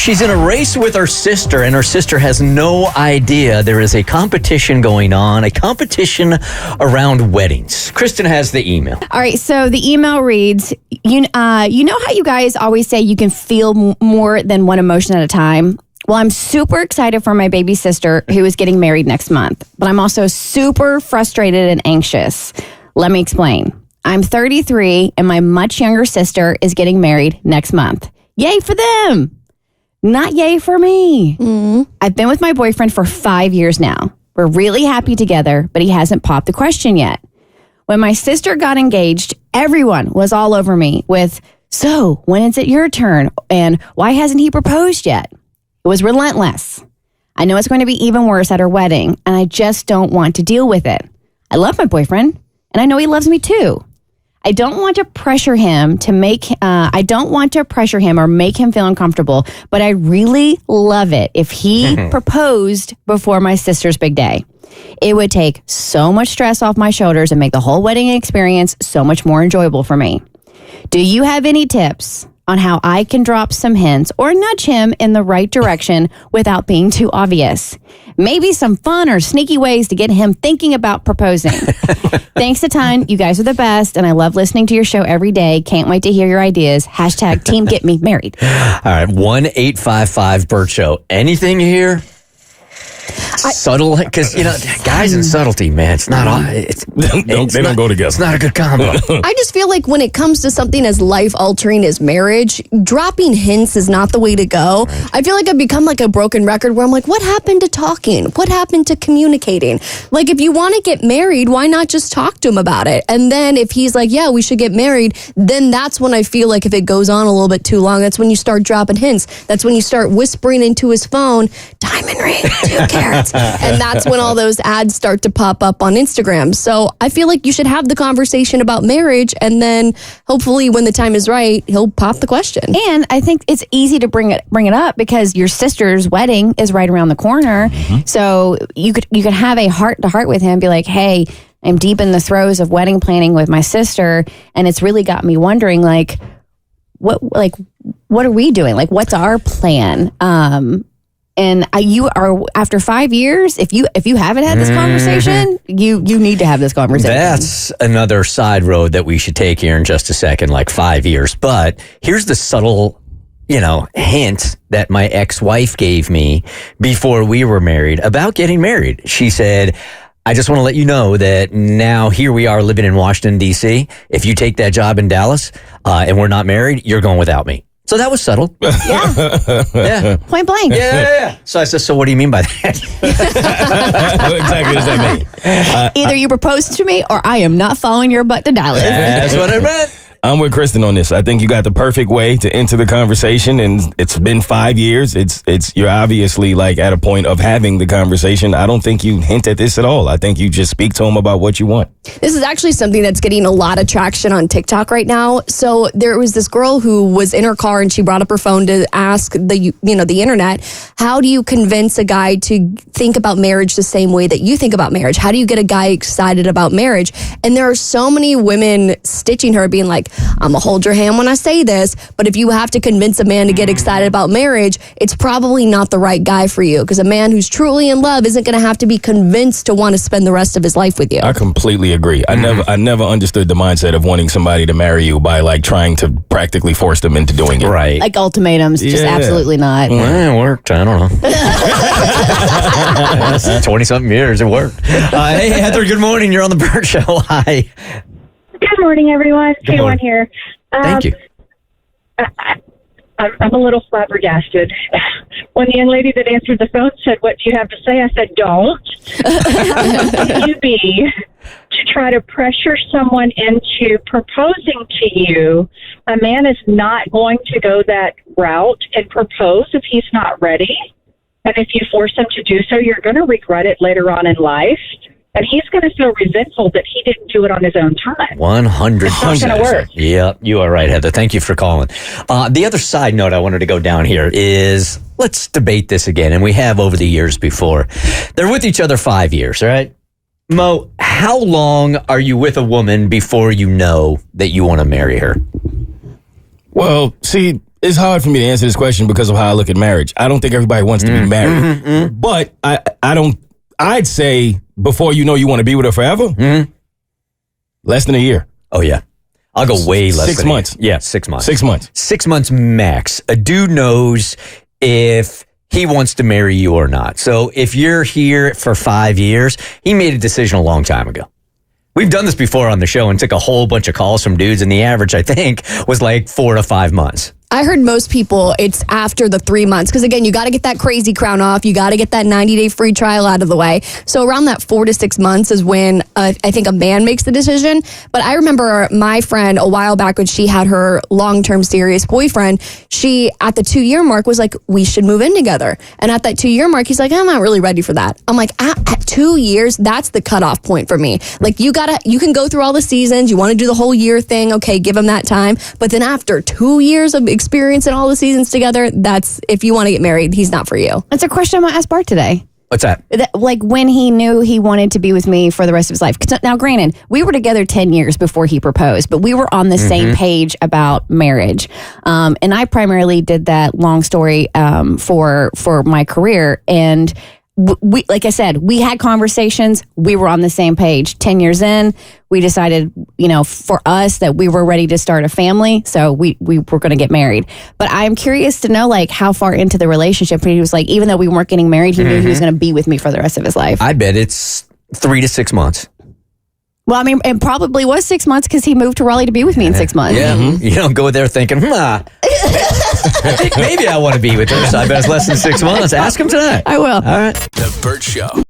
She's in a race with her sister, and her sister has no idea there is a competition going on, a competition around weddings. Kristen has the email. All right, so the email reads, you know how you guys always say you can feel more than one emotion at a time? Well, I'm super excited for my baby sister who is getting married next month, but I'm also super frustrated and anxious. Let me explain. I'm 33 and my much younger sister is getting married next month. Yay for them! Not yay for me. I've been with my boyfriend for 5 years now. We're really happy together, but he hasn't popped the question yet. When my sister got engaged, everyone was all over me with, so when is it your turn? And why hasn't he proposed yet? It was relentless. I know it's going to be even worse at her wedding, and I just don't want to deal with it. I love my boyfriend, and I know he loves me too. I don't want to pressure him or make him feel uncomfortable, but I really love it if he proposed before my sister's big day. It would take so much stress off my shoulders and make the whole wedding experience so much more enjoyable for me. Do you have any tips on how I can drop some hints or nudge him in the right direction without being too obvious? Maybe some fun or sneaky ways to get him thinking about proposing. Thanks a ton. You guys are the best, and I love listening to your show every day. Can't wait to hear your ideas. # team get me married. All right, 1-855-BERT Show. Anything you hear? Subtle, because guys and subtlety, man, it's not. They don't go together. It's not a good combo. I just feel like when it comes to something as life altering as marriage, dropping hints is not the way to go. Right. I feel like I've become like a broken record where I'm like, what happened to talking? What happened to communicating? Like, if you want to get married, why not just talk to him about it? And then if he's like, yeah, we should get married, then that's when I feel like if it goes on a little bit too long, that's when you start dropping hints. That's when you start whispering into his phone, diamond ring, 2 carats. And that's when all those ads start to pop up on Instagram. So I feel like you should have the conversation about marriage, and then hopefully when the time is right, he'll pop the question. And I think it's easy to bring it up because your sister's wedding is right around the corner. So you could have a heart-to-heart with him, be like, hey, I'm deep in the throes of wedding planning with my sister, and it's really got me wondering, what are we doing? Like, what's our plan? And you are, after 5 years, if you haven't had this conversation, you need to have this conversation. That's another side road that we should take here in just a second, like 5 years. But here's the subtle, hint that my ex-wife gave me before we were married about getting married. She said, I just want to let you know that now here we are living in Washington, D.C. If you take that job in Dallas and we're not married, you're going without me. So that was subtle. Yeah. Point blank. Yeah. So I said, so what do you mean by that? What exactly does that mean? Either you propose to me or I am not following your butt to Dallas. That's what I meant. I'm with Kristen on this. I think you got the perfect way to enter the conversation, and it's been 5 years. You're obviously at a point of having the conversation. I don't think you hint at this at all. I think you just speak to him about what you want. This is actually something that's getting a lot of traction on TikTok right now. So there was this girl who was in her car and she brought up her phone to ask the internet, how do you convince a guy to think about marriage the same way that you think about marriage? How do you get a guy excited about marriage? And there are so many women stitching her being like, I'm going to hold your hand when I say this, but if you have to convince a man to get excited about marriage, it's probably not the right guy for you, because a man who's truly in love isn't going to have to be convinced to want to spend the rest of his life with you. I completely agree. I never understood the mindset of wanting somebody to marry you by trying to practically force them into doing it. Right. Like ultimatums, just absolutely not. Well, it worked. I don't know. 20-something years, it worked. Hey, Heather, good morning. You're on the Bert Show. Hi. Good morning, everyone. Good morning. K1 here. Thank you. I'm a little flabbergasted. When the young lady that answered the phone said, what do you have to say? I said, don't. You be to try to pressure someone into proposing to you. A man is not going to go that route and propose if he's not ready. And if you force him to do so, you're going to regret it later on in life. And he's going to feel resentful that he didn't do it on his own time. 100%. It's not going to work. Yep, you are right, Heather. Thank you for calling. The other side note I wanted to go down here is, let's debate this again, and we have over the years before. They're with each other 5 years, right? Mo, how long are you with a woman before you know that you want to marry her? Well, see, It's hard for me to answer this question because of how I look at marriage. I don't think everybody wants to be married. But I'd say before you know you want to be with her forever, less than a year. Oh, yeah. I'll go way less 6 than months. Yeah, 6 months. 6 months. 6 months max. A dude knows if he wants to marry you or not. So if you're here for 5 years, he made a decision a long time ago. We've done this before on the show and took a whole bunch of calls from dudes, and the average, I think, was like 4 to 5 months. I heard most people, it's after the 3 months. Because again, you got to get that crazy crown off. You got to get that 90-day free trial out of the way. So around that 4 to 6 months is when I think a man makes the decision. But I remember my friend a while back when she had her long-term serious boyfriend, she at the 2-year mark was like, we should move in together. And at that 2-year mark, he's like, I'm not really ready for that. I'm like, at 2 years, that's the cutoff point for me. Like you can go through all the seasons. You want to do the whole year thing. Okay, give him that time. But then after 2 years of experience in all the seasons together, that's if you want to get married, he's not for you. That's a question I'm going to ask Bart today. What's that? Like when he knew he wanted to be with me for the rest of his life. Now, granted, we were together 10 years before he proposed, but we were on the same page about marriage. And I primarily did that, long story, for my career. And we, like I said, we had conversations. We were on the same page. 10 years in, we decided, for us that we were ready to start a family. So we were going to get married. But I'm curious to know, like, how far into the relationship he was like, even though we weren't getting married, he knew he was going to be with me for the rest of his life. I bet it's 3 to 6 months. Well, I mean, it probably was 6 months because he moved to Raleigh to be with me in 6 months. Yeah, you don't go there thinking, I think maybe I want to be with her. So I bet it's less than 6 months. Ask him tonight. I will. All right. The Bert Show.